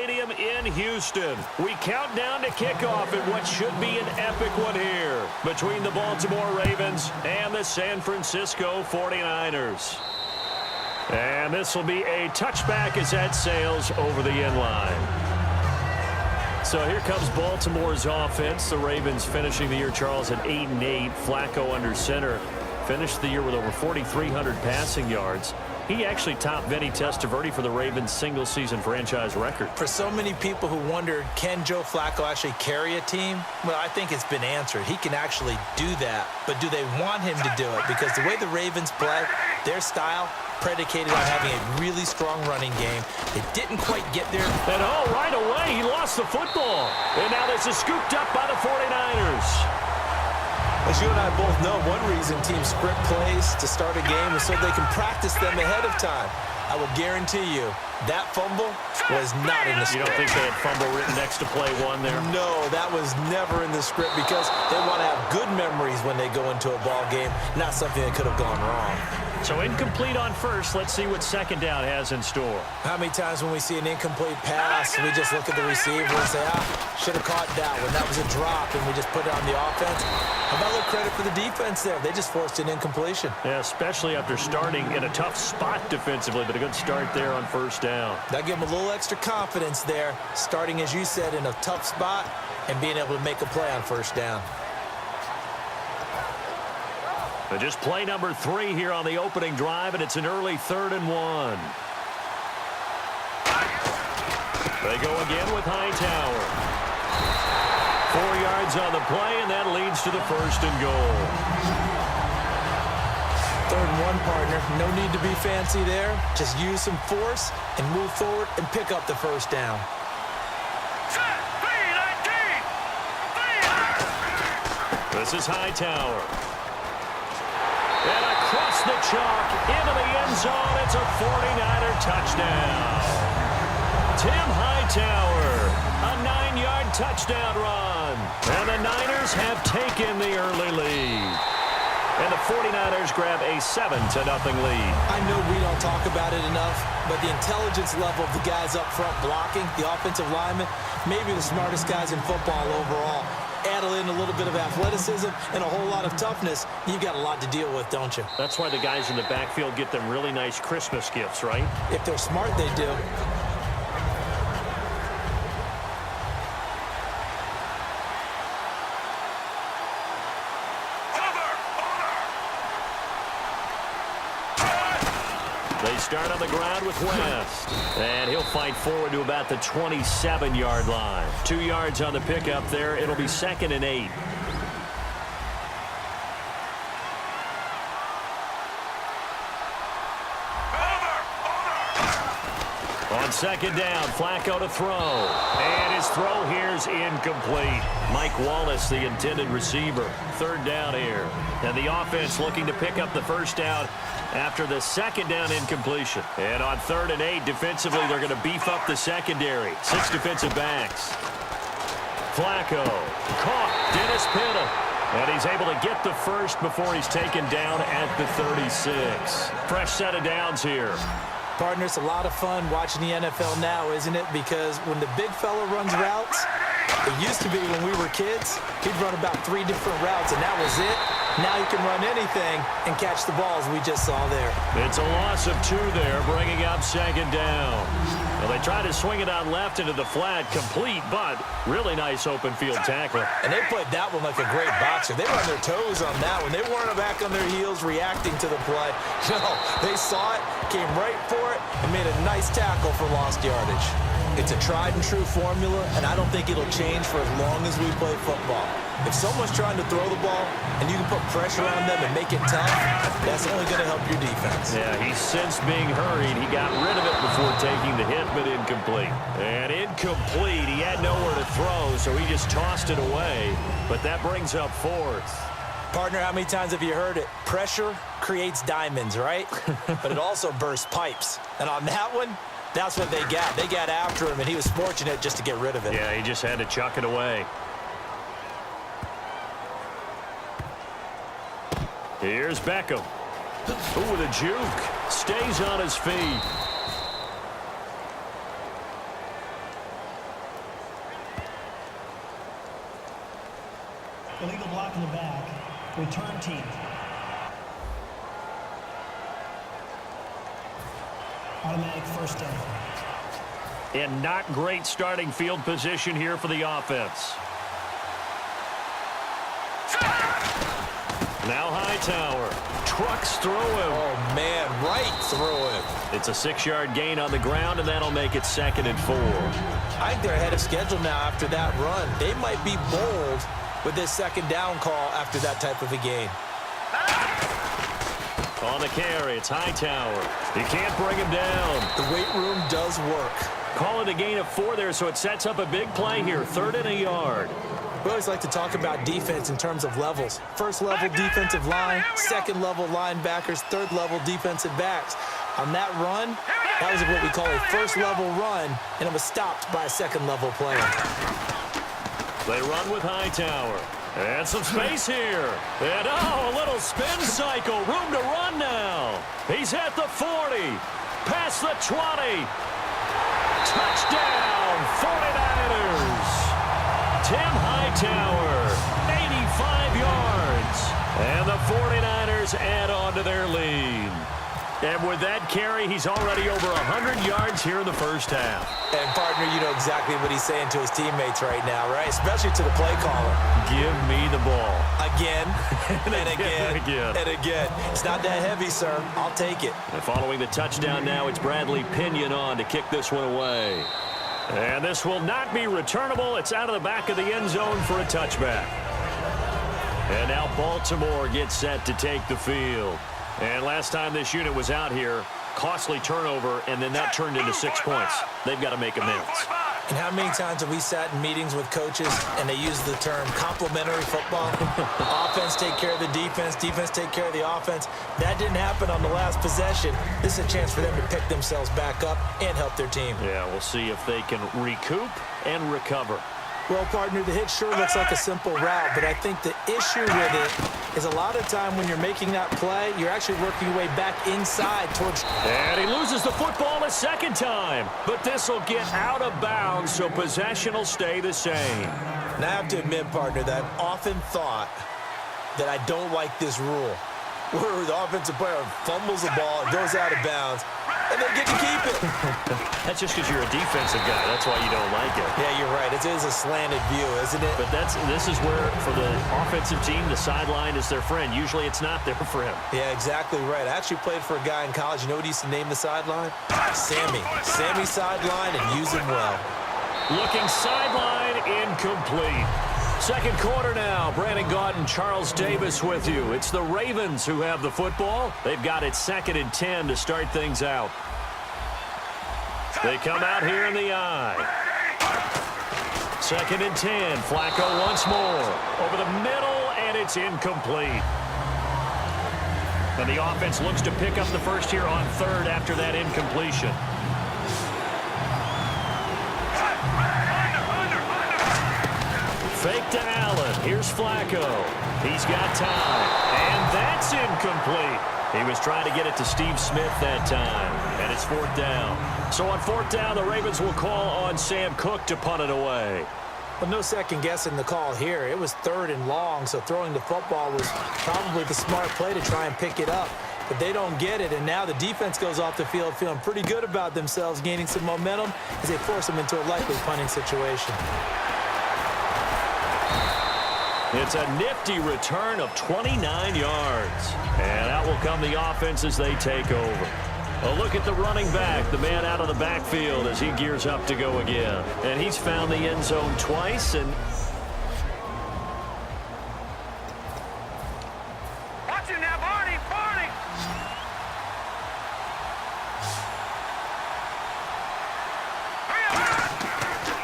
Stadium in Houston. We count down to kickoff in what should be an epic one here between the Baltimore Ravens and the San Francisco 49ers. And this will be a touchback as that sails over the end line. So here comes Baltimore's offense. The Ravens finishing the year, Charles, at 8-8. Flacco under center. Finished the year with over 4,300 passing yards. He actually topped Vinny Testaverde for the Ravens' single-season franchise record. For so many people who wondered, can Joe Flacco actually carry a team? Well, I think it's been answered. He can actually do that. But do they want him to do it? Because the way the Ravens play, their style, predicated on having a really strong running game. It didn't quite get there. And right away, he lost the football. And now this is scooped up by the 49ers. As you and I both know, one reason teams script plays to start a game is so they can practice them ahead of time. I will guarantee you that fumble was not in the script. You don't think they had fumble written next to play one there? No, that was never in the script because they want to have good memories when they go into a ball game, not something that could have gone wrong. So incomplete on first. Let's see what second down has in store. How many times when we see an incomplete pass, we just look at the receiver and say, should have caught that one. That was a drop, and we just put it on the offense. How about a little credit for the defense there? They just forced an incompletion. Yeah, especially after starting in a tough spot defensively, but a good start there on first down. That gave them a little extra confidence there, starting, as you said, in a tough spot and being able to make a play on first down. But just play number 3 here on the opening drive, and it's an early 3rd and 1. They go again with Hightower. 4 yards on the play, and that leads to the 1st and goal. 3rd and 1, partner. No need to be fancy there. Just use some force and move forward and pick up the first down. This is Hightower. And across the chalk into the end zone. It's a 49er touchdown. Tim Hightower, a 9-yard touchdown run. And the Niners have taken the early lead. And the 49ers grab a 7-0 lead. I know we don't talk about it enough, but the intelligence level of the guys up front blocking, the offensive linemen, maybe the smartest guys in football overall. Add in a little bit of athleticism and a whole lot of toughness, you've got a lot to deal with, don't you? That's why the guys in the backfield get them really nice Christmas gifts, right? If they're smart, they do. They start on the ground with West. And he'll fight forward to about the 27-yard line. 2 yards on the pickup there. It'll be 2nd and 8. On 2nd down, Flacco to throw. And his throw here's incomplete. Mike Wallace, the intended receiver. 3rd down here. And the offense looking to pick up the first down after the 2nd down incompletion. And on 3rd and 8, defensively, they're going to beef up the secondary. 6 defensive backs. Flacco caught Dennis Pitta. And he's able to get the first before he's taken down at the 36. Fresh set of downs here. Partner, it's a lot of fun watching the NFL now, isn't it? Because when the big fella runs routes, it used to be when we were kids, he'd run about 3 different routes, and that was it. Now he can run anything and catch the balls we just saw there. It's a loss of 2 there, bringing up 2nd down. Well, they try to swing it out left into the flat, complete, but really nice open field tackle. And they played that one like a great boxer. They were on their toes on that one. They weren't back on their heels reacting to the play. No, they saw it, came right for it, and made a nice tackle for lost yardage. It's a tried-and-true formula, and I don't think it'll change for as long as we play football. If someone's trying to throw the ball and you can put pressure on them and make it tough, that's only going to help your defense. Yeah, he sensed being hurried. He got rid of it before taking the hit, but incomplete. And incomplete. He had nowhere to throw, so he just tossed it away. But that brings up 4th. Partner, how many times have you heard it? Pressure creates diamonds, right? But it also bursts pipes. And on that one, that's what they got. They got after him, and he was fortunate just to get rid of it. Yeah, he just had to chuck it away. Here's Beckham. Ooh, the juke. Stays on his feet. Illegal block in the back. Return team. Automatic first down. And not great starting field position here for the offense. Now Hightower. Trucks through him. Oh, man, right through him. It's a 6-yard gain on the ground, and that'll make it 2nd and 4. I think they're ahead of schedule now after that run. They might be bold with this 2nd down call after that type of a gain. On the carry, it's Hightower. You can't bring him down. The weight room does work. Call it a gain of 4 there, so it sets up a big play here. 3rd and a yard. We always like to talk about defense in terms of levels. 1st level defensive line, 2nd level linebackers, 3rd level defensive backs. On that run, that was what we call a 1st level run, and it was stopped by a 2nd level player. They run with Hightower. And some space here. And a little spin cycle. Room to run now. He's at the 40. Past the 20. Touchdown, 49ers. Tim Hightower, 85 yards. And the 49ers add on to their lead. And with that carry, he's already over 100 yards here in the first half. And, partner, you know exactly what he's saying to his teammates right now, right? Especially to the play caller. Give me the ball. Again, and again, and again. It's not that heavy, sir. I'll take it. And following the touchdown now, it's Bradley Pinion on to kick this one away. And this will not be returnable. It's out of the back of the end zone for a touchback. And now Baltimore gets set to take the field. And last time this unit was out here, costly turnover, and then that turned into 6 points. They've got to make amends. And how many times have we sat in meetings with coaches and they use the term complementary football? Offense take care of the defense, defense take care of the offense. That didn't happen on the last possession. This is a chance for them to pick themselves back up and help their team. Yeah, we'll see if they can recoup and recover. Well, partner, the hit sure looks like a simple route, but I think the issue with it is a lot of time when you're making that play, you're actually working your way back inside towards... And he loses the football a second time, but this will get out of bounds, so possession will stay the same. And I have to admit, partner, that I've often thought that I don't like this rule, where the offensive player fumbles the ball, it goes out of bounds, and they get to keep it. That's just because you're a defensive guy. That's why you don't like it. Yeah, you're right. It is a slanted view, isn't it? But this is where, for the offensive team, the sideline is their friend. Usually it's not there for him. Yeah, exactly right. I actually played for a guy in college. You know what he used to name the sideline? Sammy. Sammy sideline, and use him well. Looking sideline, incomplete. Second quarter now. Brandon Gaudin, Charles Davis with you. It's the Ravens who have the football. They've got it 2nd and 10 to start things out. They come out here in the eye. 2nd and 10. Flacco once more. Over the middle, and it's incomplete. And the offense looks to pick up the first here on 3rd after that incompletion. Fake to Allen. Here's Flacco. He's got time. And that's incomplete. He was trying to get it to Steve Smith that time. And it's 4th down. So on 4th down, the Ravens will call on Sam Cook to punt it away. Well, no second guessing the call here. It was 3rd and long, so throwing the football was probably the smart play to try and pick it up. But they don't get it, and now the defense goes off the field feeling pretty good about themselves, gaining some momentum as they force them into a likely punting situation. It's a nifty return of 29 yards. And out will come the offense as they take over. A look at the running back, the man out of the backfield as he gears up to go again. And he's found the end zone twice. And watch it now, Barney, Barney.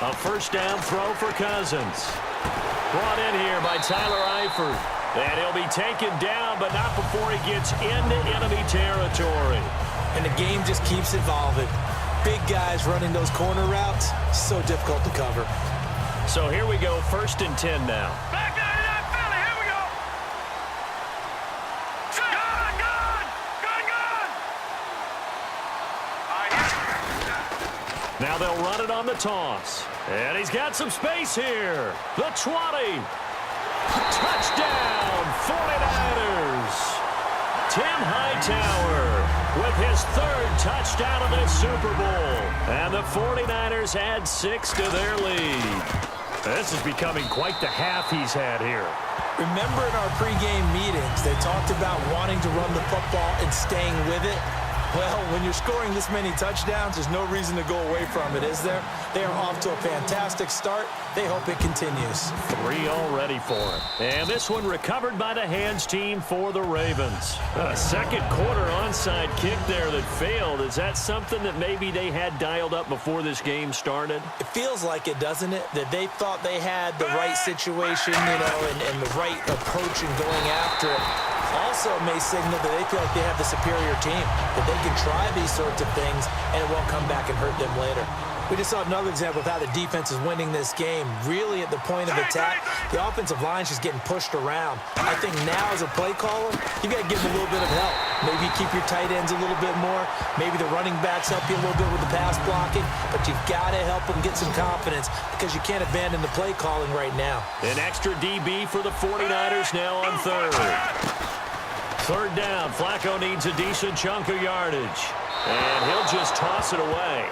a first down throw for Cousins. Brought in here by Tyler Eifert. And he'll be taken down, but not before he gets into enemy territory. And the game just keeps evolving. Big guys running those corner routes, so difficult to cover. So here we go, 1st and 10 now. Back down to that Philly, here we go. Gun, gun, gun, gun. All right, Now they'll run it on the toss. And he's got some space here. The 20. Touchdown, 49ers. Tim Hightower with his third touchdown of this Super Bowl. And the 49ers add 6 to their lead. This is becoming quite the half he's had here. Remember in our pregame meetings, they talked about wanting to run the football and staying with it. Well, when you're scoring this many touchdowns, there's no reason to go away from it, is there? They are off to a fantastic start. They hope it continues. 3 already for him. And this one recovered by the hands team for the Ravens. A second quarter onside kick there that failed. Is that something that maybe they had dialed up before this game started? It feels like it, doesn't it? That they thought they had the right situation, and the right approach in going after it. Also may signal that they feel like they have the superior team, that they can try these sorts of things and it won't come back and hurt them later. We just saw another example of how the defense is winning this game. Really at the point of attack, the offensive line's just getting pushed around. I think now as a play caller, you got to give them a little bit of help. Maybe keep your tight ends a little bit more. Maybe the running backs help you a little bit with the pass blocking. But you've got to help them get some confidence because you can't abandon the play calling right now. An extra DB for the 49ers now on third. Third down, Flacco needs a decent chunk of yardage. And he'll just toss it away.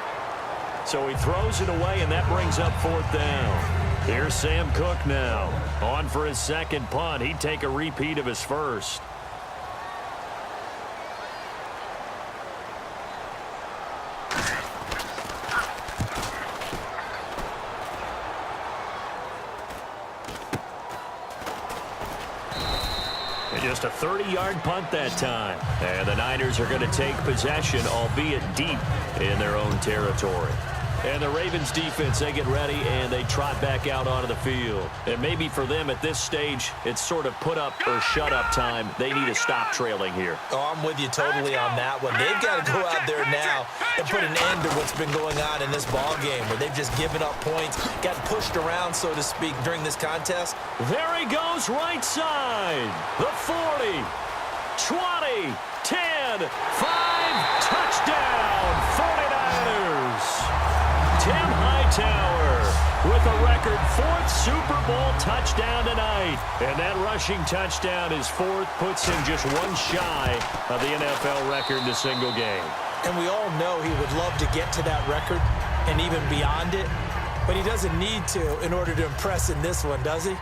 So he throws it away, and that brings up fourth down. Here's Sam Cook now. On for his second punt. He'd take a repeat of his first. Just a 30-yard punt that time. And the Niners are going to take possession, albeit deep in their own territory. And the Ravens defense, they get ready and they trot back out onto the field. And maybe for them at this stage, it's sort of put up or shut up time. They need to stop trailing here. Oh, I'm with you totally on that one. They've got to go out there now and put an end to what's been going on in this ball game where they've just given up points, got pushed around, so to speak, during this contest. There he goes right side. The 40, 20, 10, 5, touchdown, 49ers. Tim Hightower with a record 4th Super Bowl touchdown tonight. And that rushing touchdown, his 4th, puts him just one shy of the NFL record in a single game. And we all know he would love to get to that record and even beyond it, but he doesn't need to in order to impress in this one, does he?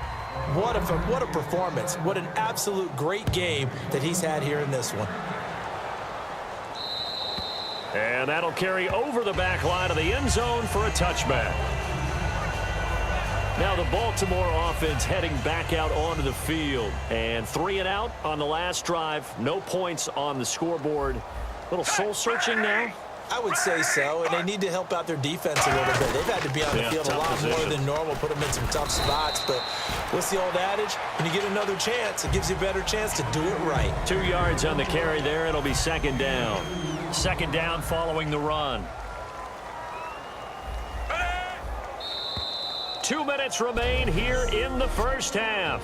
What a performance. What an absolute great game that he's had here in this one. And that'll carry over the back line of the end zone for a touchback. Now the Baltimore offense heading back out onto the field. And 3 and out on the last drive. No points on the scoreboard. A little soul-searching now. I would say so, and they need to help out their defense a little bit. They've had to be on the field a lot more than normal, put them in some tough spots. But what's the old adage? When you get another chance, it gives you a better chance to do it right. 2 yards on the carry there. It'll be second down. Second down following the run. 2 minutes remain here in the first half.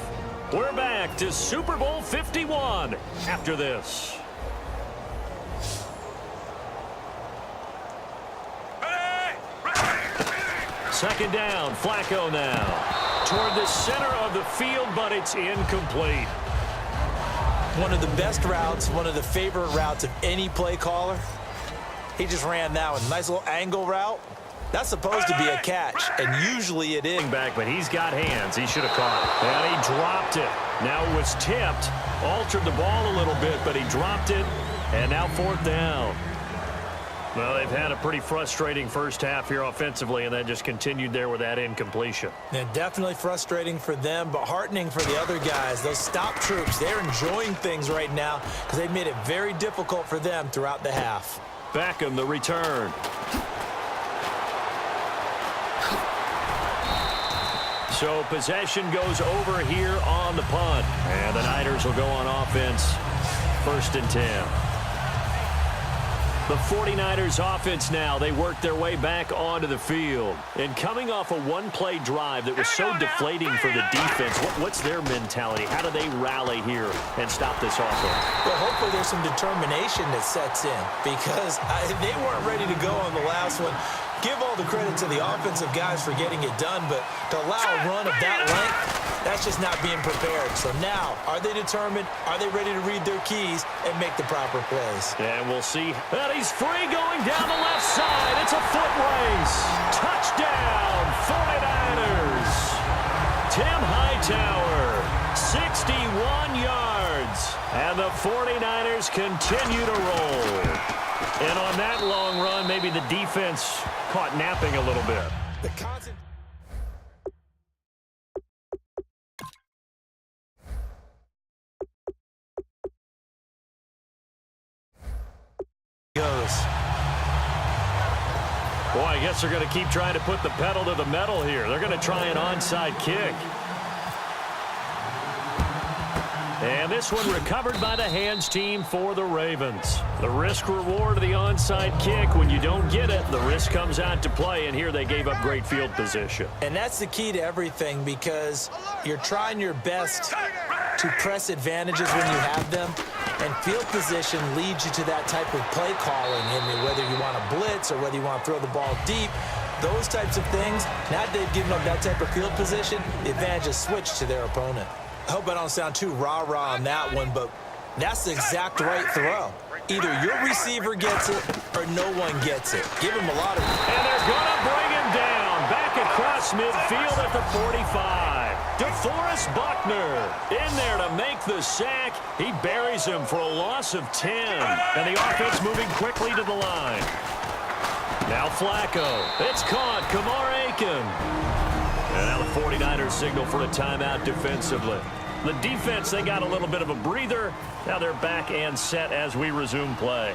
We're back to Super Bowl 51 after this. Second down, Flacco now. Toward the center of the field, but it's incomplete. One of the best routes, one of the favorite routes of any play caller. He just ran that one. Nice little angle route. That's supposed to be a catch, and usually it is. Back, but he's got hands. He should have caught it. And he dropped it. Now it was tipped. Altered the ball a little bit, but he dropped it. And now fourth down. Well, they've had a pretty frustrating first half here offensively, and that just continued there with that incompletion. Yeah, definitely frustrating for them, but heartening for the other guys. Those stop troops, they're enjoying things right now because they've made it very difficult for them throughout the half. Beckham, the return. So possession goes over here on the punt. And the Niners will go on offense. 1st and 10. The 49ers offense now, they work their way back onto the field. And coming off a one-play drive that was so deflating for the defense, what's their mentality? How do they rally here and stop this offense? Well, hopefully there's some determination that sets in because they weren't ready to go on the last one. Give all the credit to the offensive guys for getting it done, but to allow a run of that length, that's just not being prepared. So now, are they determined? Are they ready to read their keys and make the proper plays? And we'll see. And he's free going down the left side. It's a foot race. Touchdown, 49ers. Tim Hightower, 61 yards. And the 49ers continue to roll. And on that long run, maybe the defense caught napping a little bit. Boy, I guess they're going to keep trying to put the pedal to the metal here. They're going to try an onside kick. And this one recovered by the hands team for the Ravens. The risk-reward of the onside kick, when you don't get it, the risk comes out to play, and here they gave up great field position. And that's the key to everything, because you're trying your best to press advantages when you have them, and field position leads you to that type of play calling, and whether you want to blitz or whether you want to throw the ball deep, those types of things. Now that they've given up that type of field position, the advantage is switched to their opponent. I hope I don't sound too rah-rah on that one, but that's the exact right throw. Either your receiver gets it or no one gets it. Give him a lot of... And they're going to bring him down. Back across midfield at the 45. DeForest Buckner in there to make the sack. He buries him for a loss of 10. And the offense moving quickly to the line. Now Flacco. It's caught. Kamar Aiken. And now the 49ers signal for a timeout defensively. The defense, they got a little bit of a breather. Now they're back and set as we resume play.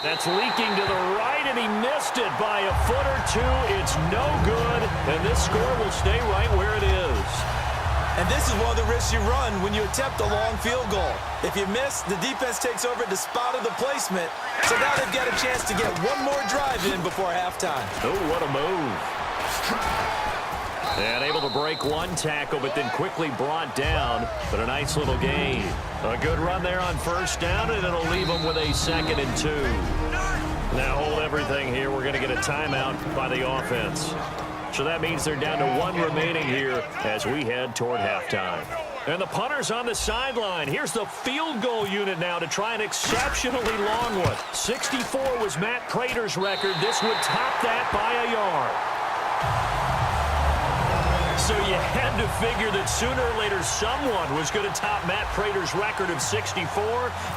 That's leaking to the right, and he missed it by a foot or two. It's no good, and this score will stay right where it is. And this is one of the risks you run when you attempt a long field goal. If you miss, the defense takes over at the spot of the placement. So now they've got a chance to get one more drive in before halftime. Oh, what a move. And able to break one tackle, but then quickly brought down. But a nice little gain. A good run there on first down, and it'll leave them with a 2nd and 2. Now hold everything here. We're going to get a timeout by the offense. So that means they're down to 1 remaining here as we head toward halftime. And the punter's on the sideline. Here's the field goal unit now to try an exceptionally long one. 64 was Matt Prater's record. This would top that by a yard. So you had to figure that sooner or later someone was going to top Matt Prater's record of 64,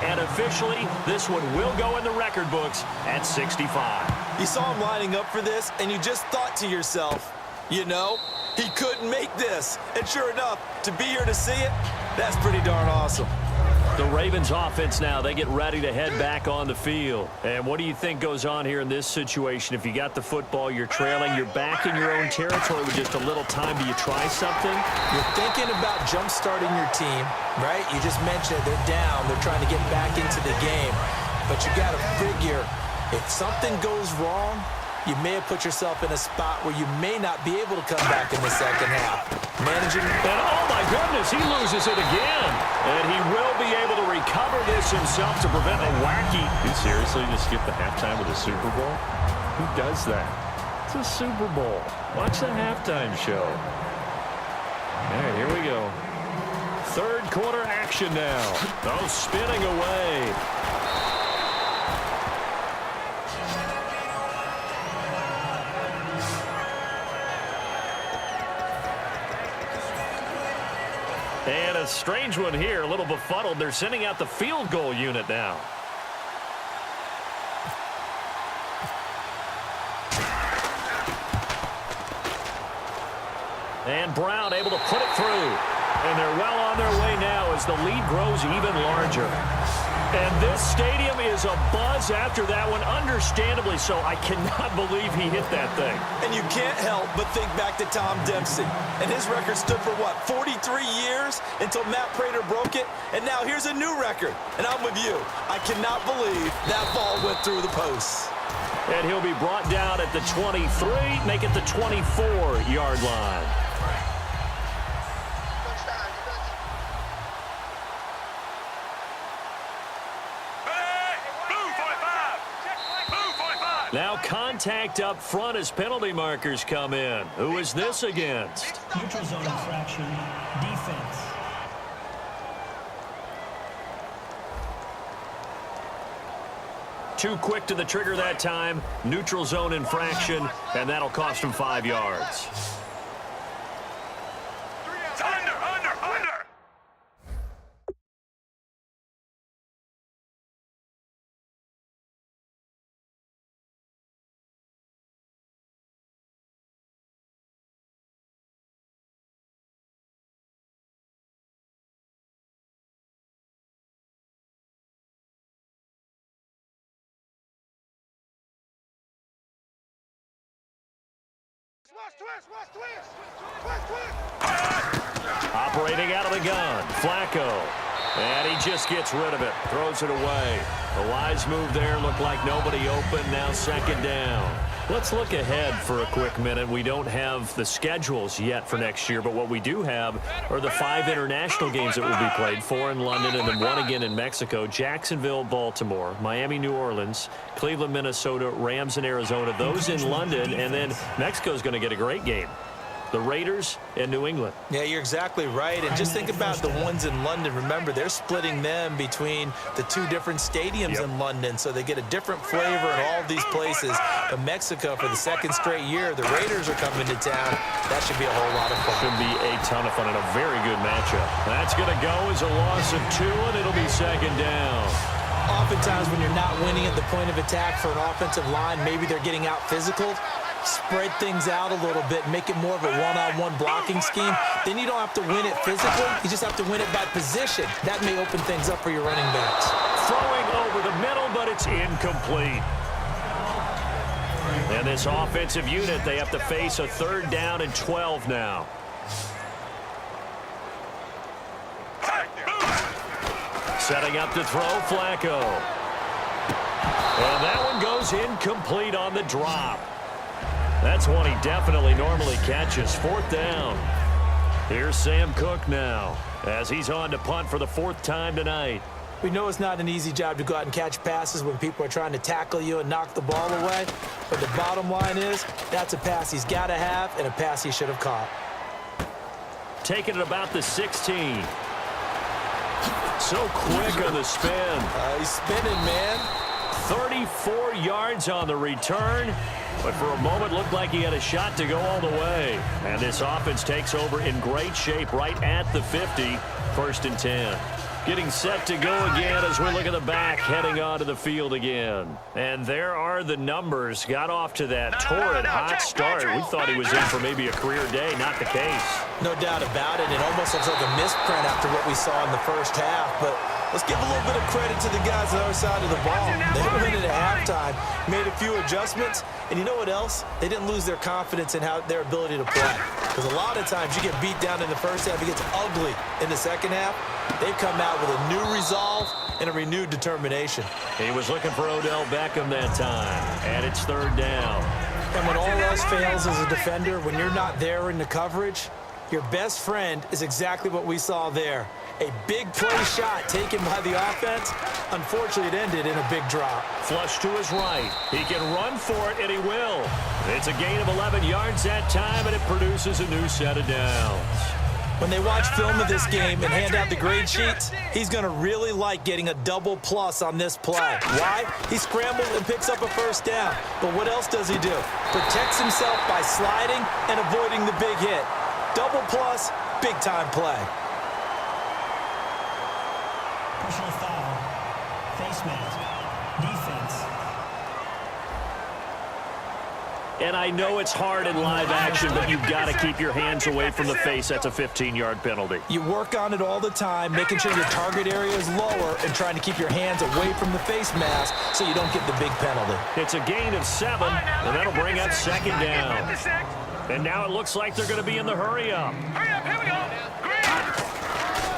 and officially this one will go in the record books at 65. You saw him lining up for this, and you just thought to yourself, you know, he couldn't make this. And sure enough, to be here to see it, that's pretty darn awesome. The Ravens offense now, they get ready to head back on the field. And what do you think goes on here in this situation? If you got the football, you're trailing, you're back in your own territory with just a little time. Do you try something? You're thinking about jump-starting your team, right? You just mentioned they're down. They're trying to get back into the game. But you got to figure, if something goes wrong, you may have put yourself in a spot where you may not be able to come back in the second half. Managing. And oh my goodness, he loses it again. And he will be able to recover this himself to prevent a wacky. You seriously just skip the halftime of the Super Bowl? Who does that? It's a Super Bowl. Watch the halftime show. All right, here we go. Third quarter action now. Oh, spinning away. And a strange one here, a little befuddled. They're sending out the field goal unit now. And Brown able to put it through. And they're well on their way now as the lead grows even larger. And this stadium is abuzz after that one, understandably so. I cannot believe he hit that thing. And you can't help but think back to Tom Dempsey. And his record stood for, what, 43 years until Matt Prater broke it? And now here's a new record. And I'm with you. I cannot believe that ball went through the posts. And he'll be brought down at the 23, make it the 24-yard line. Now contact up front as penalty markers come in. Who is this against? Neutral zone infraction, defense. Too quick to the trigger that time. Neutral zone infraction, and that'll cost him 5 yards. Under. Operating out of the gun, Flacco. And he just gets rid of it, throws it away. The wise move there, looked like nobody open, now second down. Let's look ahead for a quick minute. We don't have the schedules yet for next year, but what we do have are the 5 international games that will be played, 4 in London and then 1 again in Mexico. Jacksonville, Baltimore, Miami, New Orleans, Cleveland, Minnesota, Rams, and Arizona. Those in London, and then Mexico's going to get a great game. The Raiders and New England. Yeah, you're exactly right. And just think about the ones in London. Remember, they're splitting them between the 2 different stadiums in London, so they get a different flavor in all of these places. But Mexico, for the 2nd straight year, the Raiders are coming to town. That should be a whole lot of fun. Should be a ton of fun and a very good matchup. That's going to go as a loss of 2, and it'll be second down. Oftentimes, when you're not winning at the point of attack for an offensive line, maybe they're getting out physical. Spread things out a little bit, make it more of a one-on-one blocking scheme. Then you don't have to win it physically. You just have to win it by position. That may open things up for your running backs. Throwing over the middle, but it's incomplete. And this offensive unit, they have to face a 3rd down and 12 now. Setting up to throw, Flacco. And that one goes incomplete on the drop. That's one he definitely normally catches. 4th down. Here's Sam Cook now as he's on to punt for the 4th time tonight. We know it's not an easy job to go out and catch passes when people are trying to tackle you and knock the ball away. But the bottom line is that's a pass he's got to have and a pass he should have caught. Taking it about the 16. So quick on the spin. He's spinning, man. 34 yards on the return. But for a moment, looked like he had a shot to go all the way. And this offense takes over in great shape right at the 50. 1st and 10. Getting set to go again as we look at the back, heading onto the field again. And there are the numbers. Got off to that torrid hot start. We thought he was in for maybe a career day. Not the case. No doubt about it. It almost looks like a misprint after what we saw in the 1st half. But let's give a little bit of credit to the guys on the other side of the ball. They went in at halftime, made a few adjustments, and you know what else? They didn't lose their confidence in their ability to play. Because a lot of times you get beat down in the 1st half, it gets ugly in the 2nd half. They've come out with a new resolve and a renewed determination. He was looking for Odell Beckham that time, and it's 3rd down. And when all else fails as a defender, when you're not there in the coverage, your best friend is exactly what we saw there. A big play shot taken by the offense. Unfortunately, it ended in a big drop. Flush to his right. He can run for it, and he will. It's a gain of 11 yards that time, and it produces a new set of downs. When they watch film of this game and hand out the grade sheets, he's going to really like getting a double plus on this play. Why? He scrambles and picks up a 1st down. But what else does he do? Protects himself by sliding and avoiding the big hit. Double plus, big-time play. Personal foul. Face mask. Defense. And I know it's hard in live action, but you've got to keep your hands away from the face. That's a 15-yard penalty. You work on it all the time, making sure your target area is lower and trying to keep your hands away from the face mask so you don't get the big penalty. It's a gain of 7, and that'll bring up 2nd down. And now it looks like they're going to be in the hurry-up. Hurry up, here we go.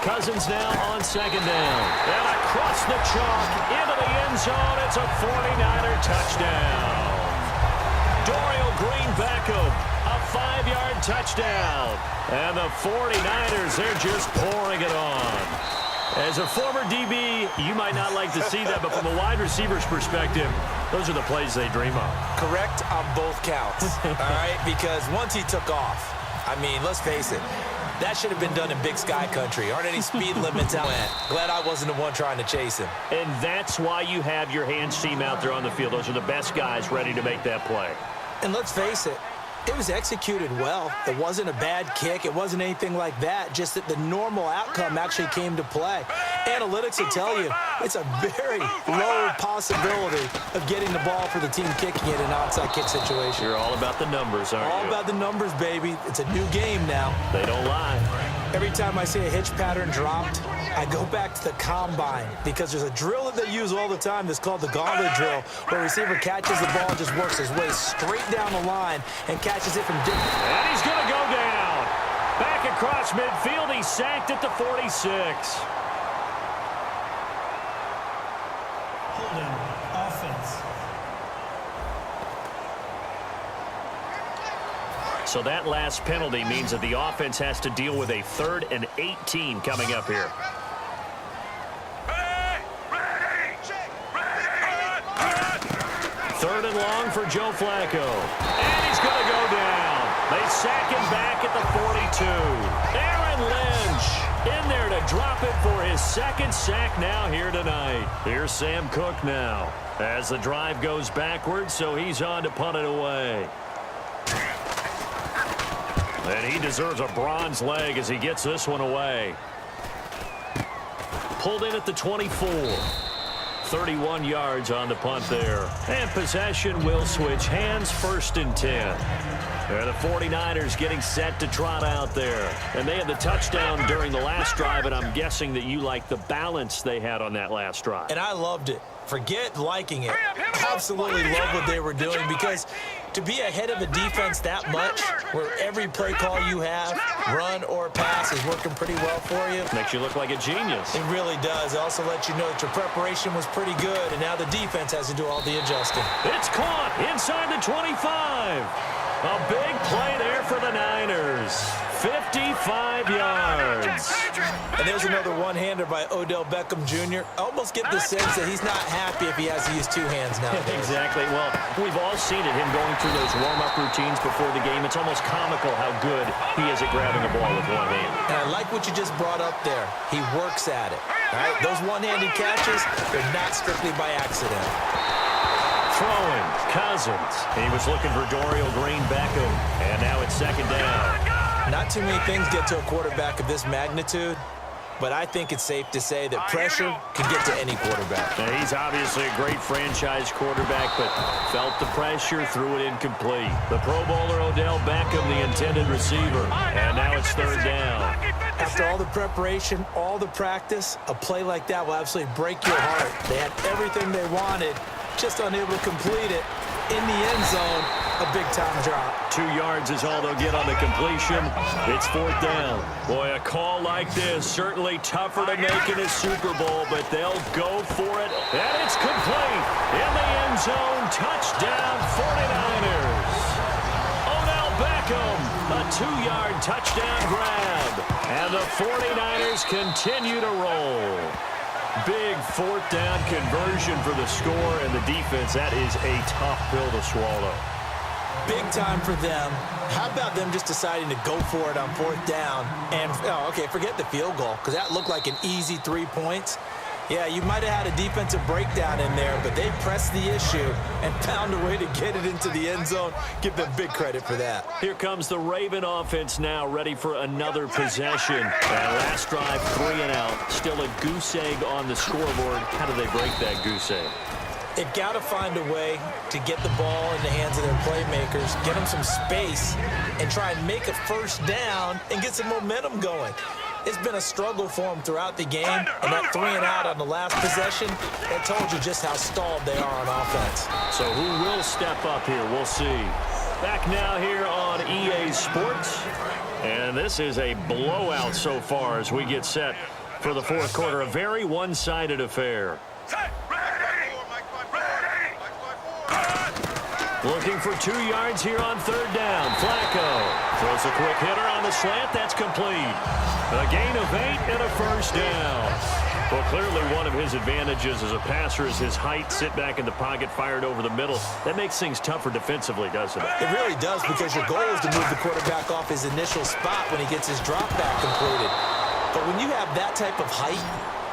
Cousins now on 2nd down. And across the chalk into the end zone. It's a 49er touchdown. Dorial Green Beckham, a 5-yard touchdown. And the 49ers, they're just pouring it on. As a former DB, you might not like to see that, but from a wide receiver's perspective, those are the plays they dream of. Correct on both counts, all right? Because once he took off, I mean, let's face it, that should have been done in Big Sky country. Aren't any speed limits out there? Glad I wasn't the one trying to chase him. And that's why you have your hands team out there on the field. Those are the best guys ready to make that play. And let's face it, it was executed well. It wasn't a bad kick. It wasn't anything like that. Just that the normal outcome actually came to play. Analytics will tell you it's a very low possibility of getting the ball for the team kicking it in an onside kick situation. You're all about the numbers, aren't you? All about the numbers, baby. It's a new game now. They don't lie. Every time I see a hitch pattern dropped, I go back to the combine because there's a drill that they use all the time that's called the gauntlet drill, where a receiver catches the ball and just works his way straight down the line and catches it from different. And he's going to go down. Back across midfield, he's sacked at the 46. Holding. Offense. So that last penalty means that the offense has to deal with a 3rd and 18 coming up here. Third and long for Joe Flacco. And he's going to go down. They sack him back at the 42. Aaron Lynch in there to drop it for his 2nd sack now here tonight. Here's Sam Cook now as the drive goes backwards, so he's on to punt it away. And he deserves a bronze leg as he gets this one away. Pulled in at the 24. 31 yards on the punt there. And possession will switch hands, 1st and 10. And the 49ers getting set to trot out there. And they had the touchdown during the last drive, and I'm guessing that you like the balance they had on that last drive. And I loved it. Forget liking it. Absolutely love what they were doing, because to be ahead of a defense that much, where every play call you have, run or pass, is working pretty well for you. Makes you look like a genius. It really does. It also lets you know that your preparation was pretty good, and now the defense has to do all the adjusting. It's caught inside the 25. A big play there for the Niners. 55 yards. And there's another one-hander by Odell Beckham Jr. I almost get the sense that he's not happy if he has to use 2 hands now. Exactly. Well, we've all seen it, him going through those warm-up routines before the game. It's almost comical how good he is at grabbing a ball with one hand. And I like what you just brought up there. He works at it. All right? Those one-handed catches, they're not strictly by accident. Throwing, Cousins. He was looking for Dorial Green-Beckham, and now it's 2nd down. Not too many things get to a quarterback of this magnitude, but I think it's safe to say that pressure can get to any quarterback. Now, he's obviously a great franchise quarterback, but felt the pressure, threw it incomplete. The Pro Bowler Odell Beckham, the intended receiver, and now it's 3rd down. After all the preparation, all the practice, a play like that will absolutely break your heart. They had everything they wanted, just unable to complete it. In the end zone, a big-time drop. 2 yards is all they'll get on the completion. It's 4th down. Boy, a call like this, certainly tougher to make in a Super Bowl, but they'll go for it. And it's complete. In the end zone, touchdown 49ers. Odell Beckham, a 2-yard touchdown grab. And the 49ers continue to roll. Big 4th down conversion for the score, and the defense, that is a tough pill to swallow. Big time for them. How about them just deciding to go for it on 4th down? And, okay, forget the field goal, because that looked like an easy 3 points. Yeah, you might have had a defensive breakdown in there, but they pressed the issue and found a way to get it into the end zone. Give them big credit for that. Here comes the Raven offense now, ready for another possession. And last drive, 3 and out. Still a goose egg on the scoreboard. How do they break that goose egg? They've got to find a way to get the ball in the hands of their playmakers, get them some space, and try and make a 1st down and get some momentum going. It's been a struggle for them throughout the game, and that 3 and out on the last possession, that told you just how stalled they are on offense. So who will step up here? We'll see. Back now here on EA Sports, and this is a blowout so far as we get set for the 4th quarter. A very one-sided affair. Looking for 2 yards here on 3rd down. Flacco throws a quick hitter on the slant. That's complete. A gain of 8 and a 1st down. Well, clearly one of his advantages as a passer is his height. Sit back in the pocket, fired over the middle. That makes things tougher defensively, doesn't it? It really does, because your goal is to move the quarterback off his initial spot when he gets his drop back completed. But when you have that type of height,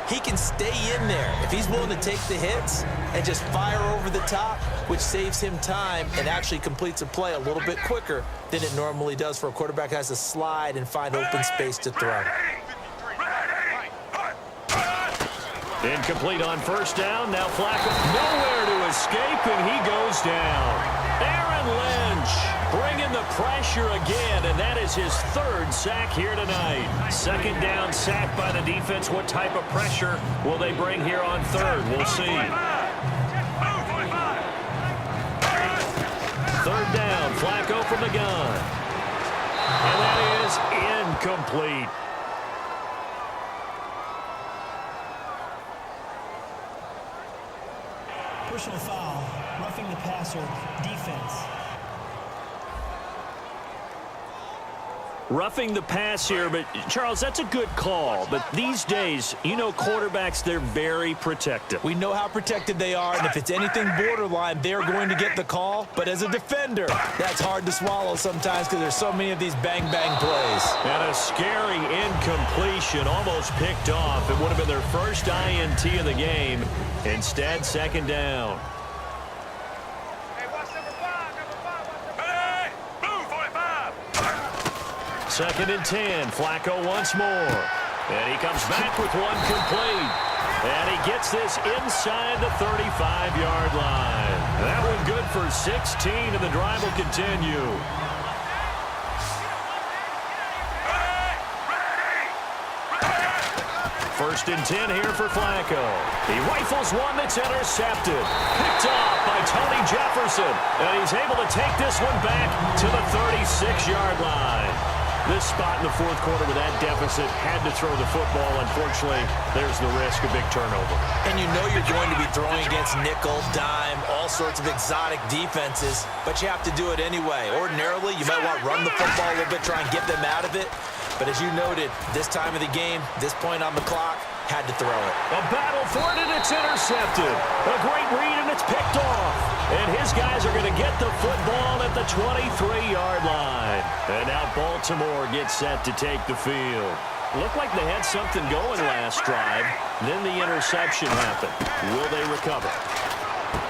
he can stay in there if he's willing to take the hits and just fire over the top, which saves him time and actually completes a play a little bit quicker than it normally does for a quarterback who has to slide and find open space to throw. Incomplete on first down. Now Flacco nowhere to escape, and he goes down. Aaron Lynch bringing the pressure again, and that is his third sack here tonight. Second down sack by the defense. What type of pressure will they bring here on third? We'll see. Third down, Flacco from the gun. And that is incomplete. Personal foul, roughing the passer, defense. Roughing the pass here, but Charles, that's a good call. But these days, you know, quarterbacks, they're very protective. We know how protected they are, and if it's anything borderline, they're going to get the call. But as a defender, that's hard to swallow sometimes because there's so many of these bang-bang plays. And a scary incompletion, almost picked off. It would have been their first INT of the game. Instead, second down. Second and 10. Flacco once more. And he comes back with one complete. And he gets this inside the 35-yard line. That one good for 16, and the drive will continue. First and 10 here for Flacco. He rifles one that's intercepted. Picked off by Tony Jefferson. And he's able to take this one back to the 36-yard line. This spot in the fourth quarter with that deficit, had to throw the football. Unfortunately, there's the risk of big turnover. And you know you're going to be throwing against nickel, dime, all sorts of exotic defenses, but you have to do it anyway. Ordinarily, you might want to run the football a little bit, try and get them out of it. But as you noted, this time of the game, this point on the clock, had to throw it. A battle for it, and it's intercepted. A great read, and it's picked off. And his guys are going to get the football at the 23-yard line. And now Baltimore gets set to take the field. Looked like they had something going last drive. Then the interception happened. Will they recover?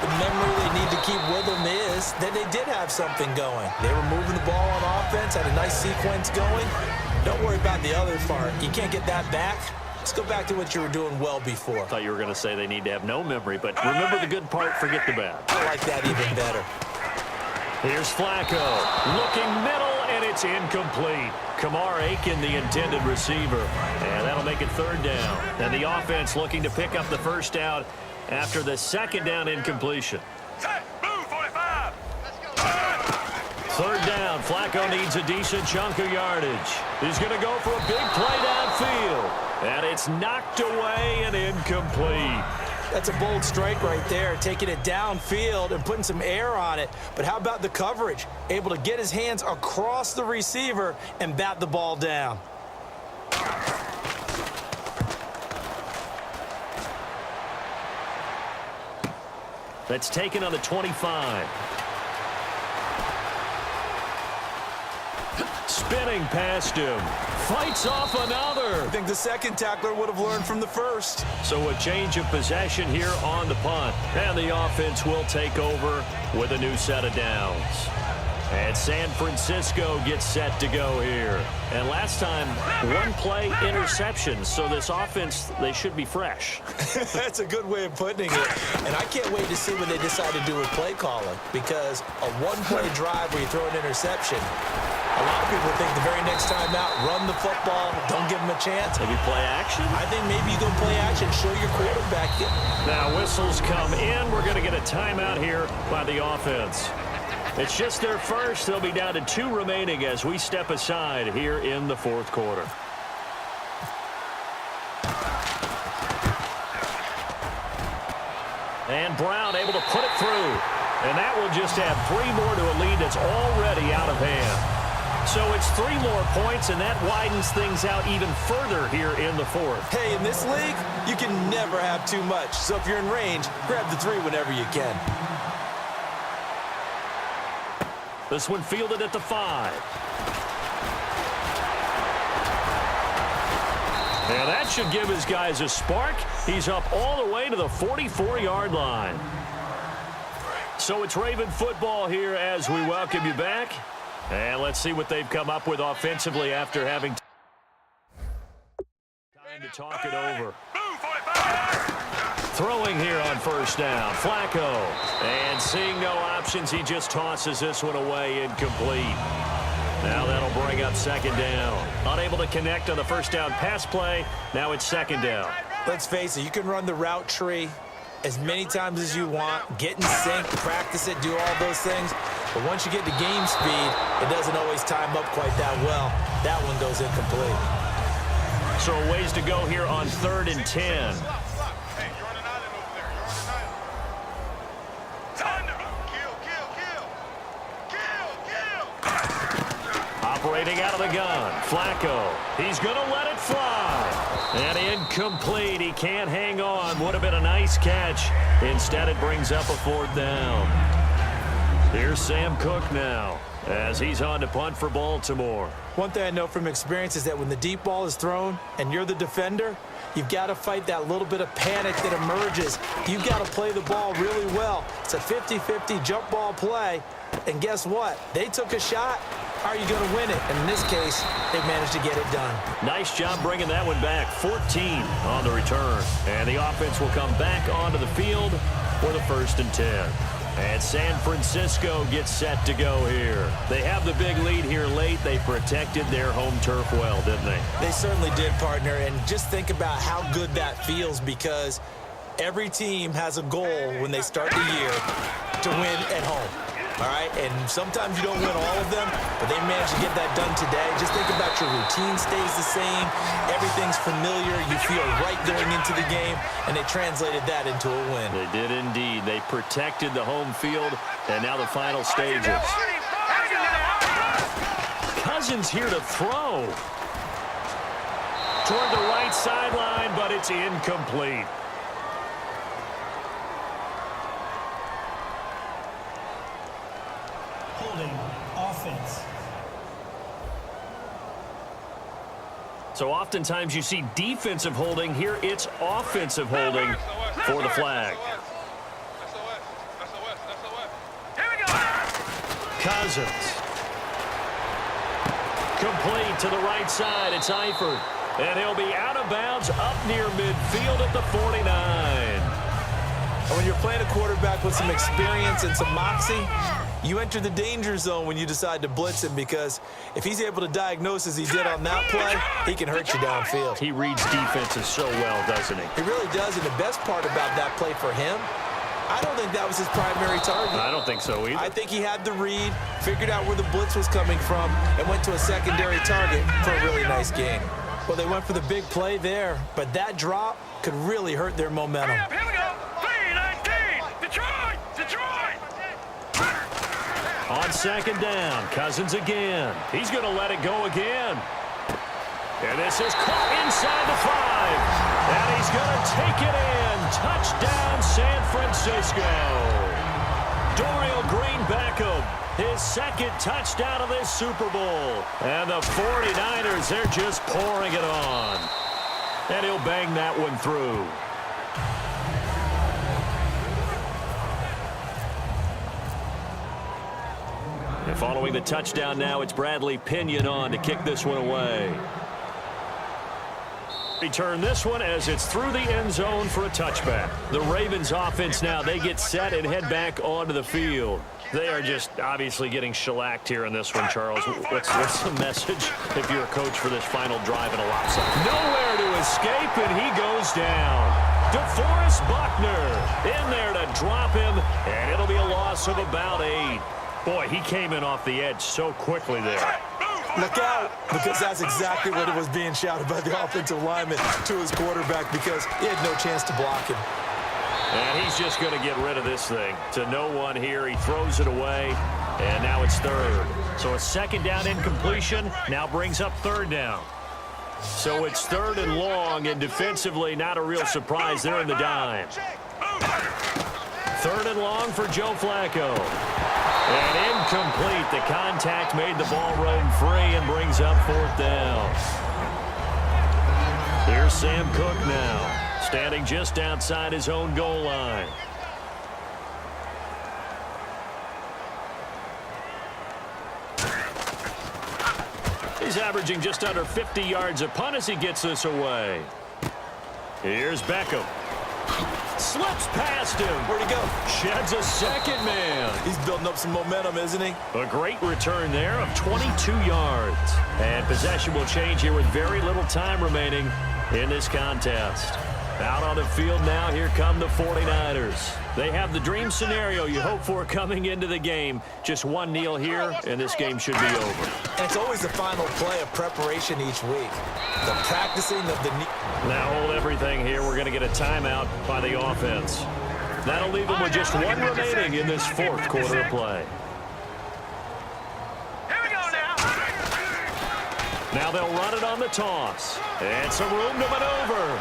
The memory they need to keep with them is that they did have something going. They were moving the ball on offense, had a nice sequence going. Don't worry about the other part. You can't get that back. Let's go back to what you were doing well before. I thought you were going to say they need to have no memory, but remember the good part, forget the bad. I like that even better. Here's Flacco, looking middle, and it's incomplete. Kamar Aiken, the intended receiver, and that'll make it third down. And the offense looking to pick up the first down after the second down incompletion. Third down, Flacco needs a decent chunk of yardage. He's going to go for a big play downfield. And it's knocked away and incomplete. That's a bold strike right there, taking it downfield and putting some air on it. But how about the coverage? Able to get his hands across the receiver and bat the ball down. That's taken on the 25. Spinning past him. Fights off another. I think the second tackler would have learned from the first. So a change of possession here on the punt. And the offense will take over with a new set of downs. And San Francisco gets set to go here. And last time, one play interception. So this offense, they should be fresh. That's a good way of putting it. And I can't wait to see what they decide to do with play calling. Because a one-play drive where you throw an interception, a lot of people think the very next time out, run the football, don't give them a chance. Maybe play action? I think maybe you go play action, show your quarterback. Now whistles come in. We're going to get a timeout here by the offense. It's just their first. They'll be down to 2 remaining as we step aside here in the fourth quarter. And Brown able to put it through. And that will just add 3 more to a lead that's already out of hand. So it's 3 more points, and that widens things out even further here in the fourth. Hey, in this league, you can never have too much. So if you're in range, grab the 3 whenever you can. This one fielded at the 5. And that should give his guys a spark. He's up all the way to the 44-yard line. So it's Raven football here as we welcome you back. And let's see what they've come up with offensively after having time to talk it over. Throwing here on first down, Flacco. And seeing no options, he just tosses this one away incomplete. Now that'll bring up second down. Unable to connect on the first down pass play. Now it's second down. Let's face it, you can run the route tree as many times as you want, get in sync, practice it, do all those things. But once you get to game speed, it doesn't always time up quite that well. That one goes incomplete. So a ways to go here on 3rd and 10. Operating out of the gun, Flacco. He's going to let it fly. And incomplete. He can't hang on. Would have been a nice catch. Instead, it brings up a 4th down. Here's Sam Cook now as he's on to punt for Baltimore. One thing I know from experience is that when the deep ball is thrown and you're the defender, you've got to fight that little bit of panic that emerges. You've got to play the ball really well. It's a 50-50 jump ball play. And guess what? They took a shot. Are you going to win it? And in this case, they managed to get it done. Nice job bringing that one back. 14 on the return. And the offense will come back onto the field for the 1st and 10. And San Francisco gets set to go here. They have the big lead here late. They protected their home turf well, didn't they? They certainly did, partner. And just think about how good that feels, because every team has a goal when they start the year to win at home. All right, and sometimes you don't win all of them, but they managed to get that done today. Just think about your routine stays the same. Everything's familiar. You feel right going into the game, and they translated that into a win. They did indeed. They protected the home field, and now the final stages. Cousins here to throw. Toward the right sideline, but it's incomplete. Offense. So oftentimes you see defensive holding. Here it's offensive holding for the flag. Cousins. Complete to the right side. It's Eifert. And he'll be out of bounds up near midfield at the 49. And when you're playing a quarterback with some experience and some moxie, you enter the danger zone when you decide to blitz him, because if he's able to diagnose as he did on that play, he can hurt you downfield. He reads defenses so well, doesn't he? He really does, and the best part about that play for him, I don't think that was his primary target. I don't think so either. I think he had the read, figured out where the blitz was coming from, and went to a secondary target for a really nice gain. Well, they went for the big play there, but that drop could really hurt their momentum. Here we go. 3-19. Detroit. On second down, Cousins again. He's going to let it go again. And this is caught inside the 5. And he's going to take it in. Touchdown, San Francisco. Dorial Green-Beckham, his 2nd touchdown of this Super Bowl. And the 49ers, they're just pouring it on. And he'll bang that one through. And following the touchdown now, it's Bradley Pinion on to kick this one away. Return this one as it's through the end zone for a touchback. The Ravens offense now, they get set and head back onto the field. They are just obviously getting shellacked here in this one, Charles. What's the message if you're a coach for this final drive in a lopsided? Nowhere to escape, and he goes down. DeForest Buckner in there to drop him, and it'll be a loss of about 8. Boy, he came in off the edge so quickly there. Look out, because that's exactly what it was being shouted by the offensive lineman to his quarterback, because he had no chance to block him. And he's just going to get rid of this thing. To no one here, he throws it away, And now it's third. So a second down incompletion now brings up third down. So it's third and long, and defensively not a real surprise there in the dime. Third and long for Joe Flacco. And incomplete. The contact made the ball roam free and brings up fourth down. Here's Sam Cook now, standing just outside his own goal line. He's averaging just under 50 yards a punt as he gets this away. Here's Beckham. Slips past him. Where'd he go? Sheds a second man. He's building up some momentum, isn't he? A great return there of 22 yards. And possession will change here with very little time remaining in this contest. Out on the field now, here come the 49ers. They have the dream scenario you hope for coming into the game. Just one kneel here, and this game should be over. And it's always the final play of preparation each week. The practicing of the knee. Now hold everything here. We're going to get a timeout by the offense. That'll leave them with just one remaining in this fourth quarter of play. Here we go now. Now they'll run it on the toss. And some room to maneuver.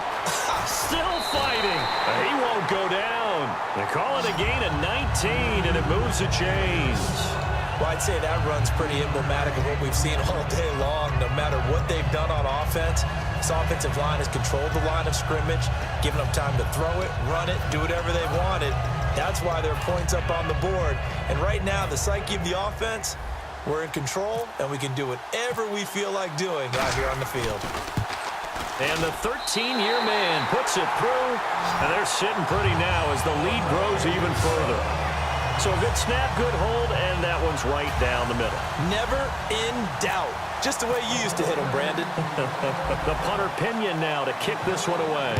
Still fighting. He won't go down. They call it a gain of 19, and it moves the chains. Well, I'd say that run's pretty emblematic of what we've seen all day long. No matter what they've done on offense, this offensive line has controlled the line of scrimmage, given them time to throw it, run it, do whatever they wanted. That's why there are points up on the board. And right now, the psyche of the offense, we're in control, and we can do whatever we feel like doing out here on the field. And the 13-year man puts it through, and they're sitting pretty now as the lead grows even further. So good snap, good hold, and that one's right down the middle. Never in doubt. Just the way you used to hit them, Brandon. The punter Pinion now to kick this one away.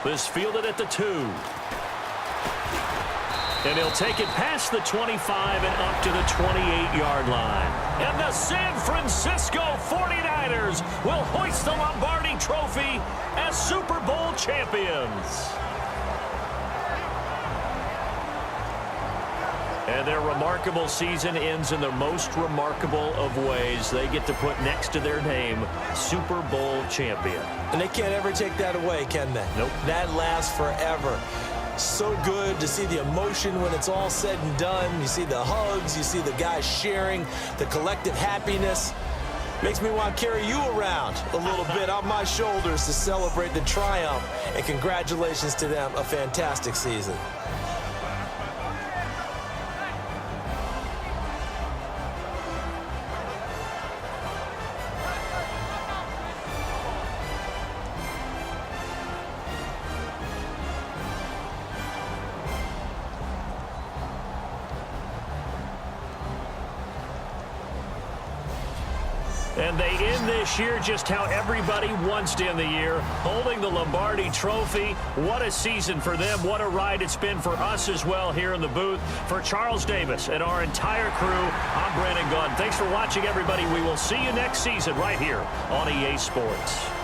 This fielded at the 2. And he'll take it past the 25 and up to the 28-yard line. And the San Francisco 49ers will hoist the Lombardi Trophy as Super Bowl champions. And their remarkable season ends in the most remarkable of ways. They get to put next to their name, Super Bowl champion. And they can't ever take that away, can they? Nope. That lasts forever. So good to see the emotion when it's all said and done. You see the hugs, you see the guys sharing, the collective happiness. Makes me want to carry you around a little bit on my shoulders to celebrate the triumph. And congratulations to them, a fantastic season. And they end this year just how everybody wants to end the year, holding the Lombardi Trophy. What a season for them. What a ride it's been for us as well here in the booth. For Charles Davis and our entire crew, I'm Brandon Gunn. Thanks for watching, everybody. We will see you next season right here on EA Sports.